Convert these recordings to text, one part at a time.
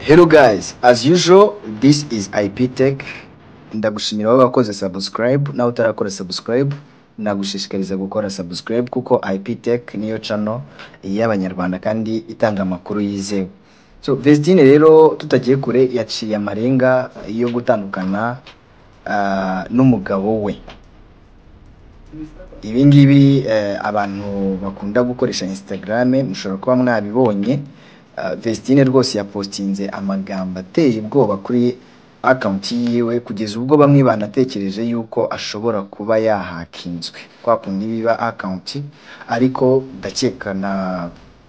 Hello guys, as usual, this is IP Tech. Ndagushimira wowe wakoze subscribe, na utarakora subscribe, nagushishikariza gukora subscribe kuko IP Tech niyo channel y'abanyarwanda kandi itanga amakuru yizewe. So Vestine rero tutagiye kure yaciye amarenga yo gutandukana n'umugabo we. Ibi ngibi abantu bakunda gukoresha Instagram mushobora kuba mwabibonye. Vestine rwose yapostinze amagambo ateye ubwoba kuri account yiwe kugeza ubwo bamwe banatekereje yuko ashobora kuba yahakinzwe kwa kundi biba account, ariko ndakeka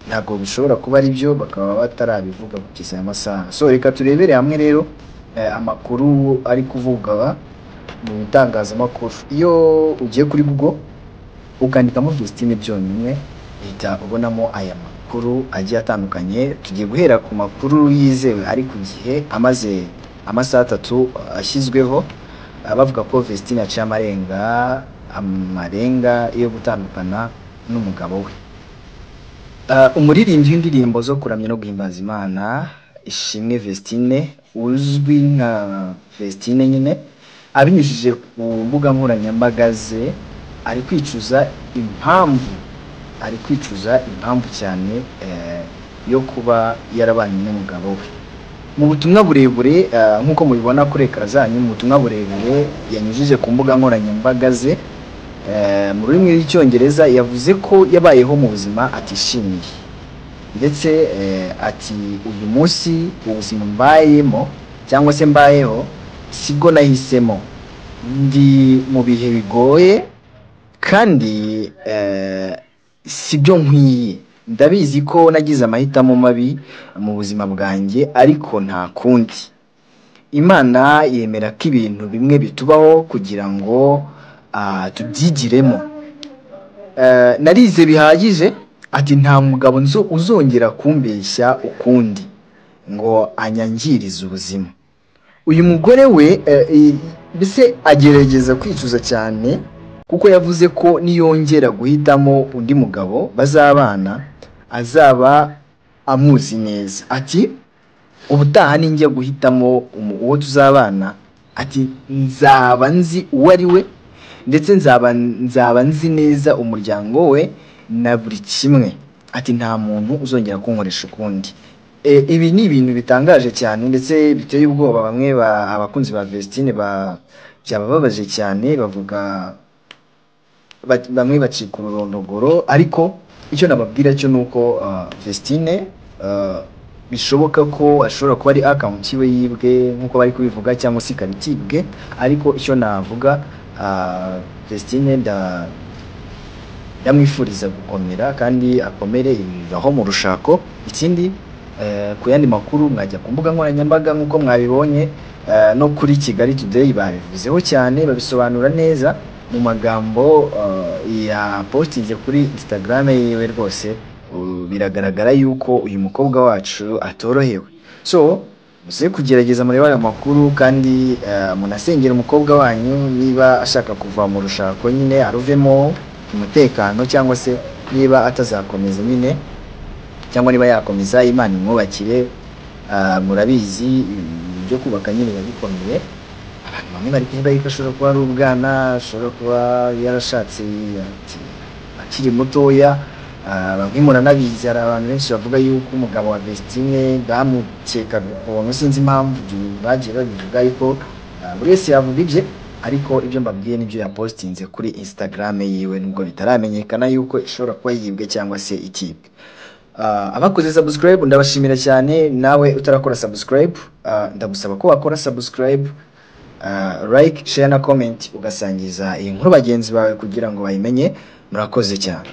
ntabwo bishobora kuba ari byo, bakaba batarabivuga kugeza aya masaha. So reka turebere hamwe rero amakuru ari kuvuga mu bitangazamakuru. Iyo ugiye kuri Google ukandikamo Vestine byonyine uhita ubonamo aya makuru agiye atandukanye. Tugiye guhera ku makuru yizewe ari ku gihe amaze amasaha 3 ashyizweho, bavuga ko Vestine yaciye amarenga yo gutandukana n'umugabo we. Umuririmbyi w'indirimbo zo kuramya no guhimbaza Imana Ishimwe Vestine, uzwi nka Vestine nyine, abinyujije ku mbuga nkoranyambaga ze ari kwicuza impamvu cyane yo kuba yarabanye n'umugabo we. Mu butumwa burebure nkuko mubibona kuri ekara zanyu, mu butumwa burebure yanyujije ku mbuga nkoranyambaga ze mu rurimi rw'icyongereza, yavuze ko yabayeho mu buzima atishimiye, ndetse ati uyu munsi ubuzima mbayemo cyangwa se mbayeho sibwo nahisemo, ndi mu bihe bigoye kandi sibyo nkwiye. Ndabizi ko nagize amahitamo mabi mu buzima bwanjye, ariko nta kundi. Imana yemera ko ibintu bimwe bitubaho kugira ngo tubyigiremo. Narize bihagije, ati nta mugabo uzongera kumbeshya ukundi ngo anyangirize ubuzima. Uyu mugore we mbese agerageza kwicuza cyane kuko yavuze ko niyongera guhitamo undi mugabo bazabana azaba amuzi neza. Ati ubutaha ninjya guhitamo uwo tuzabana, ati nzaba nzi uwo ari we, ndetse nzaba nzi neza umuryango we na buri kimwe. Ati nta muntu uzongera kunkoresha ukundi. Ibi ni ibintu bitangaje cyane ndetse biteye ubwoba. Bamwe abakunzi ba Vestine byabababaje cyane, bavuga bamwe bacika ururondogoro. Ariko icyo nababwira cyo nuko Vestine bishoboka ko ashobora kuba ari account yiwe yibwe nkuko bari kubivuga, cyangwa se karitibwe. Ariko icyo navuga, Vestine ndamwifuriza gukomera kandi akomere ibibaho mu rushako. Ikindi ku yandi makuru mwajya ku mbuga nkoranyambaga nkuko mwabibonye, no kuri Kigali Today babivuzeho cyane, babisobanura neza mu magambo ya postinze kuri Instagram yiwe. Rwose biragaragara yuko uyu mukobwa wacu atorohewe. So muze kugerageza muri aya makuru kandi munasengera umukobwa wanyu niba ashaka kuva mu rushako nyine aruvemo umutekano, cyangwa se niba atazakomeza nyine, cyangwa niba yakomeza Imana imwubakire. Murabizi byo kubaka nyine bikomeye. Abantu bamwe bari kuvuga yuko ashobora kuba ari ubwana, ashobora kuba yarashatse akiri mutoya. Bamwe muranabizi, hari abantu benshi bavuga yuko umugabo wa Vestine bamukeka ukuntu, sinzi impamvu bagiye babivuga, ariko buri wese yavuga ibye. Ariko ibyo mbabwiye nibyo yapostinze kuri Instagram yiwe, nubwo bitaramenyekana yuko ishobora kuba yibwe cyangwa se itibwe. Abakoze subscribe ndabashimira cyane. Nawe utarakora subscribe, ndagusaba ko wakora subscribe, like, share na comment, ugasangiza iyi nkuru bagenzi bawe kugira ngo bayimenye. Murakoze cyane.